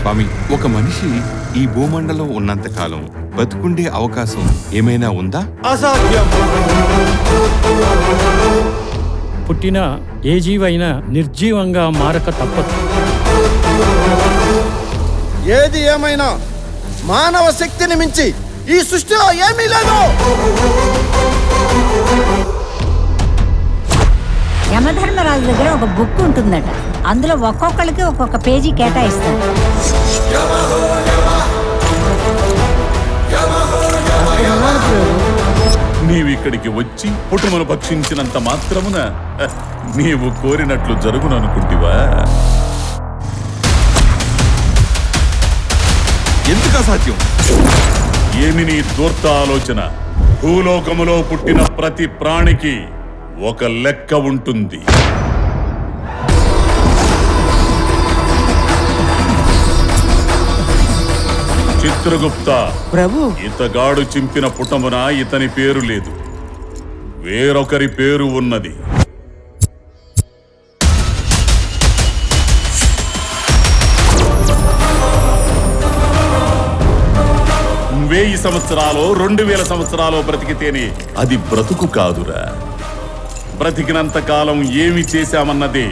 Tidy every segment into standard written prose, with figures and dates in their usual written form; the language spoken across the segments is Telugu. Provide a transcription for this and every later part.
స్వామి, ఒక మనిషి ఈ భూమండలం ఉన్నంతకాలం బతుకుండే అవకాశం ఏమైనా ఉందా? అసాధ్యం. పుట్టిన ఏ జీవైనా నిర్జీవంగా మారక తప్పదు. ఏది ఏమైనా మానవ శక్తిని మించి ఈ సృష్టిలో ఏమీ లేదు. యమధర్మరాజు దగ్గర ఒక బుక్ ఉంటుందట. అందులో ఒక్కొక్కరికి ఒక్కొక్క పేజీ కేటాయిస్తారు. నీవిక్కడికి వచ్చి పుట్టుమను భక్షించినంత మాత్రమున నీవు కోరినట్లు జరుగుననుకుంటివా? ఎందుకు అసాధ్యం? ఏమి నీ దూర్త ఆలోచన? భూలోకములో పుట్టిన ప్రతి ప్రాణికి ఒక లెక్క ఉంటుంది. చిత్రగుప్త ప్రభు, ఇతగాడు చింపిన పుటమున ఇతని పేరు లేదు, వేరొకరి పేరు ఉన్నది. వెయ్యి సంవత్సరాలు 2000 సంవత్సరాలు బ్రతికితేనే అది బ్రతుకు కాదురా. బ్రతికినంత కాలం ఏమి చేశామన్నదే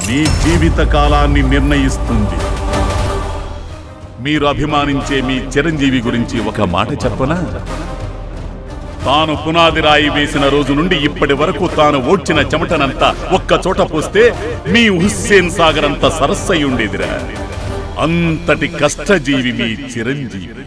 నీ జీవిత కాలాన్ని నిర్ణయిస్తుంది. మీరు అభిమానించే మీ చిరంజీవి గురించి ఒక మాట చెప్పనా? తాను పునాది రాయి వేసిన రోజు నుండి ఇప్పటి వరకు తాను ఓడ్చిన చెమటనంతా ఒక్క చోట పోస్తే మీ హుస్సేన్ సాగర్ అంత సరస్సై ఉండేదిరా. అంతటి కష్టజీవి మీ చిరంజీవి.